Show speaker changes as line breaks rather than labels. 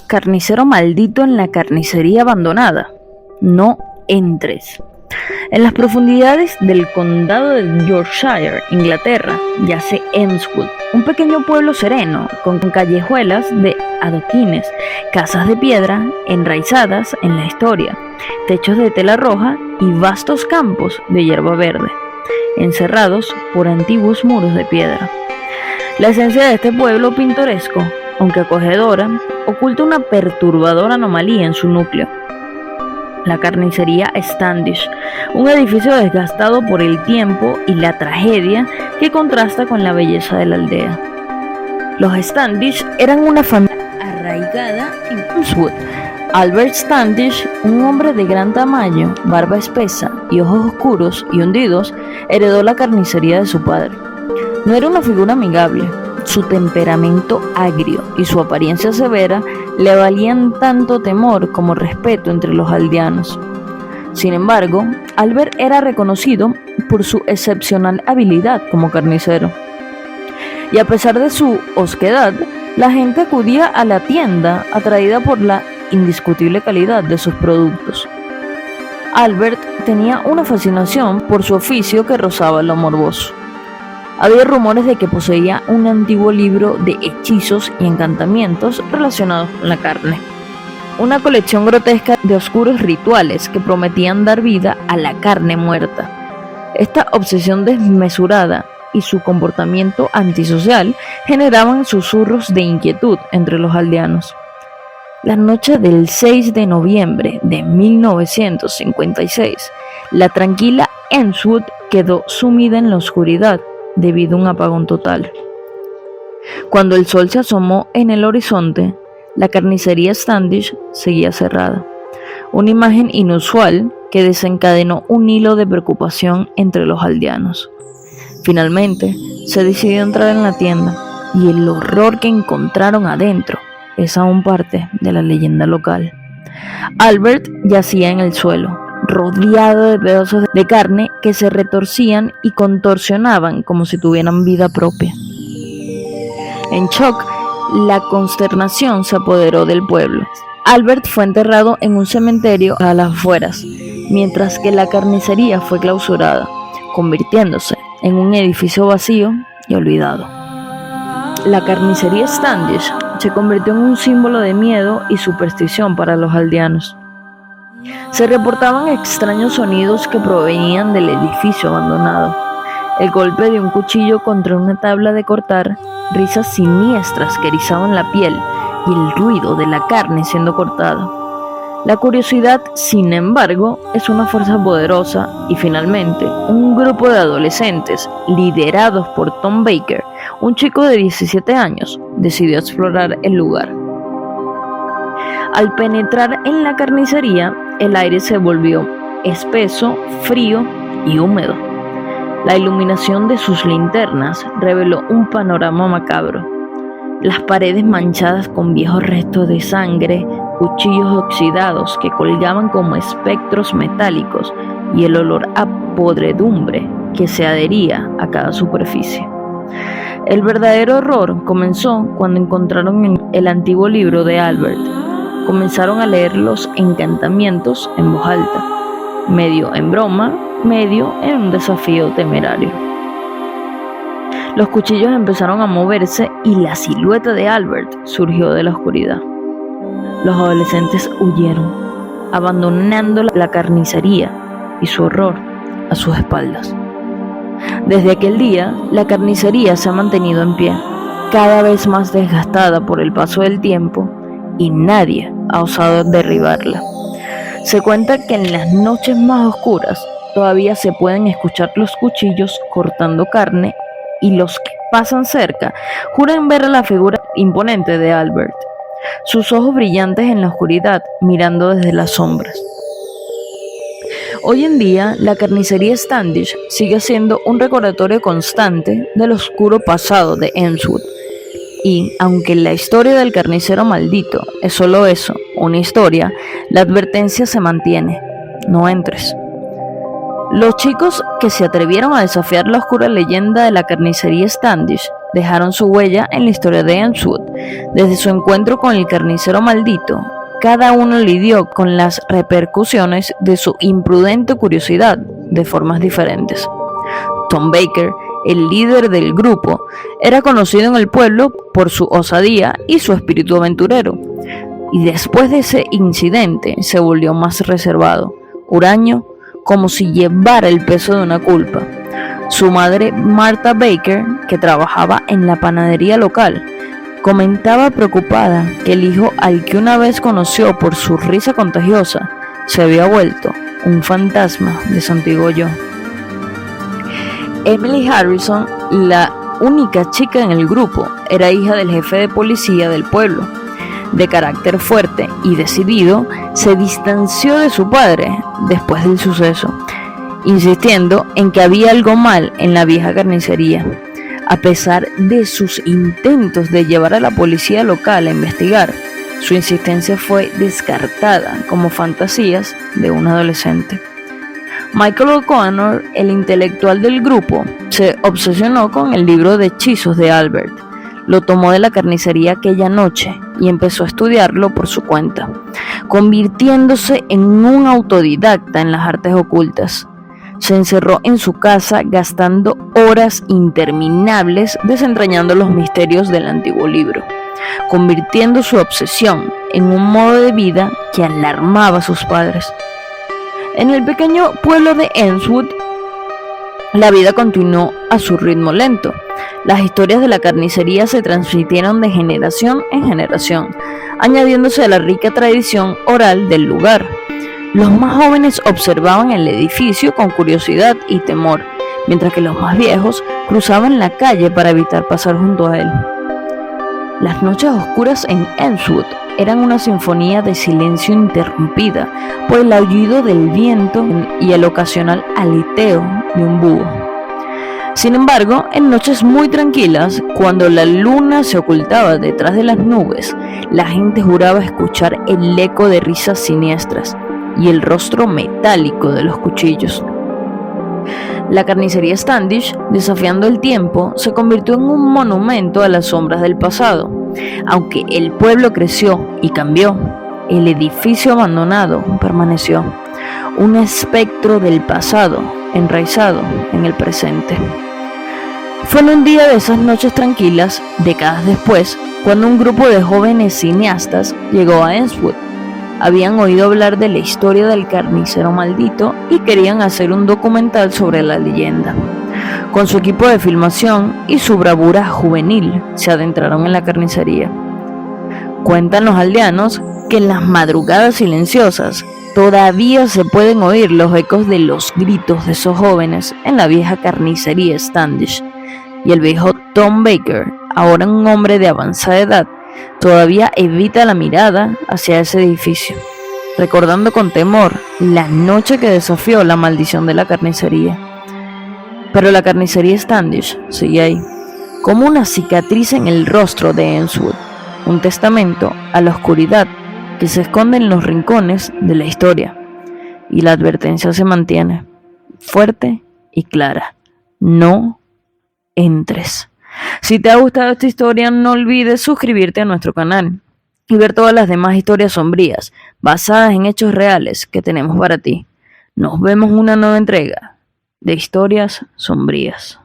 Carnicero maldito en la carnicería abandonada. No entres. En las profundidades del condado de Yorkshire, Inglaterra, yace Emswood, un pequeño pueblo sereno, con callejuelas de adoquines, casas de piedra enraizadas en la historia, techos de tela roja y vastos campos de hierba verde, encerrados por antiguos muros de piedra. La esencia de este pueblo pintoresco, aunque acogedora, oculta una perturbadora anomalía en su núcleo: la carnicería Standish, un edificio desgastado por el tiempo y la tragedia que contrasta con la belleza de la aldea. Los Standish eran una familia arraigada en Emswood. Albert Standish, un hombre de gran tamaño, barba espesa y ojos oscuros y hundidos, heredó la carnicería de su padre. No era una figura amigable. Su temperamento agrio y su apariencia severa le valían tanto temor como respeto entre los aldeanos. Sin embargo, Albert era reconocido por su excepcional habilidad como carnicero. Y a pesar de su osquedad, la gente acudía a la tienda atraída por la indiscutible calidad de sus productos. Albert tenía una fascinación por su oficio que rozaba lo morboso. Había rumores de que poseía un antiguo libro de hechizos y encantamientos relacionados con la carne. Una colección grotesca de oscuros rituales que prometían dar vida a la carne muerta. Esta obsesión desmesurada y su comportamiento antisocial generaban susurros de inquietud entre los aldeanos. La noche del 6 de noviembre de 1956, la tranquila Emswood quedó sumida en la oscuridad debido a un apagón total. Cuando el sol se asomó en el horizonte, la carnicería Standish seguía cerrada. Una imagen inusual que desencadenó un hilo de preocupación entre los aldeanos. Finalmente, se decidió entrar en la tienda, y el horror que encontraron adentro es aún parte de la leyenda local. Albert yacía en el suelo, rodeado de pedazos de carne que se retorcían y contorsionaban como si tuvieran vida propia. En shock, la consternación se apoderó del pueblo. Albert fue enterrado en un cementerio a las afueras, mientras que la carnicería fue clausurada, convirtiéndose en un edificio vacío y olvidado. La carnicería Standish se convirtió en un símbolo de miedo y superstición para los aldeanos. Se reportaban extraños sonidos que provenían del edificio abandonado: el golpe de un cuchillo contra una tabla de cortar, risas siniestras que erizaban la piel y el ruido de la carne siendo cortada. La curiosidad, sin embargo, es una fuerza poderosa y finalmente un grupo de adolescentes, liderados por Tom Baker, un chico de 17 años, decidió explorar el lugar. Al penetrar en la carnicería, el aire se volvió espeso, frío y húmedo. La iluminación de sus linternas reveló un panorama macabro. Las paredes manchadas con viejos restos de sangre, cuchillos oxidados que colgaban como espectros metálicos y el olor a podredumbre que se adhería a cada superficie. El verdadero horror comenzó cuando encontraron el antiguo libro de Albert. Comenzaron a leer los encantamientos en voz alta, medio en broma, medio en un desafío temerario. Los cuchillos empezaron a moverse y la silueta de Albert surgió de la oscuridad. Los adolescentes huyeron, abandonando la carnicería y su horror a sus espaldas. Desde aquel día, la carnicería se ha mantenido en pie, cada vez más desgastada por el paso del tiempo, y nadie ha osado derribarla. Se cuenta que en las noches más oscuras todavía se pueden escuchar los cuchillos cortando carne, y los que pasan cerca juran ver a la figura imponente de Albert, sus ojos brillantes en la oscuridad mirando desde las sombras. Hoy en día, la carnicería Standish sigue siendo un recordatorio constante del oscuro pasado de Emswood. Y, aunque la historia del carnicero maldito es solo eso, una historia, la advertencia se mantiene: no entres. Los chicos que se atrevieron a desafiar la oscura leyenda de la carnicería Standish dejaron su huella en la historia de Enswood. Desde su encuentro con el carnicero maldito, cada uno lidió con las repercusiones de su imprudente curiosidad de formas diferentes. Tom Baker, el líder del grupo, era conocido en el pueblo por su osadía y su espíritu aventurero, y después de ese incidente se volvió más reservado, huraño, como si llevara el peso de una culpa. Su madre, Martha Baker, que trabajaba en la panadería local, comentaba preocupada que el hijo al que una vez conoció por su risa contagiosa se había vuelto un fantasma de su antiguo yo. Emily Harrison, la única chica en el grupo, era hija del jefe de policía del pueblo. De carácter fuerte y decidido, se distanció de su padre después del suceso, insistiendo en que había algo mal en la vieja carnicería. A pesar de sus intentos de llevar a la policía local a investigar, su insistencia fue descartada como fantasías de un adolescente. Michael O'Connor, el intelectual del grupo, se obsesionó con el libro de hechizos de Albert. Lo tomó de la carnicería aquella noche y empezó a estudiarlo por su cuenta, convirtiéndose en un autodidacta en las artes ocultas. Se encerró en su casa gastando horas interminables desentrañando los misterios del antiguo libro, convirtiendo su obsesión en un modo de vida que alarmaba a sus padres. En el pequeño pueblo de Enswood, la vida continuó a su ritmo lento. Las historias de la carnicería se transmitieron de generación en generación, añadiéndose a la rica tradición oral del lugar. Los más jóvenes observaban el edificio con curiosidad y temor, mientras que los más viejos cruzaban la calle para evitar pasar junto a él. Las noches oscuras en Enswood eran una sinfonía de silencio interrumpida por el aullido del viento y el ocasional aleteo de un búho. Sin embargo, en noches muy tranquilas, cuando la luna se ocultaba detrás de las nubes, la gente juraba escuchar el eco de risas siniestras y el rostro metálico de los cuchillos. La carnicería Standish, desafiando el tiempo, se convirtió en un monumento a las sombras del pasado. Aunque el pueblo creció y cambió, el edificio abandonado permaneció, un espectro del pasado enraizado en el presente. Fue en un día de esas noches tranquilas, décadas después, cuando un grupo de jóvenes cineastas llegó a Enswood. Habían oído hablar de la historia del carnicero maldito y querían hacer un documental sobre la leyenda. Con su equipo de filmación y su bravura juvenil, se adentraron en la carnicería. Cuentan los aldeanos que en las madrugadas silenciosas todavía se pueden oír los ecos de los gritos de esos jóvenes en la vieja carnicería Standish, y el viejo Tom Baker, ahora un hombre de avanzada edad, todavía evita la mirada hacia ese edificio, recordando con temor la noche que desafió la maldición de la carnicería. Pero la carnicería Standish sigue ahí, como una cicatriz en el rostro de Enswood, un testamento a la oscuridad que se esconde en los rincones de la historia. Y la advertencia se mantiene, fuerte y clara: no entres. Si te ha gustado esta historia, no olvides suscribirte a nuestro canal y ver todas las demás historias sombrías basadas en hechos reales que tenemos para ti. Nos vemos en una nueva entrega de Historias Sombrías.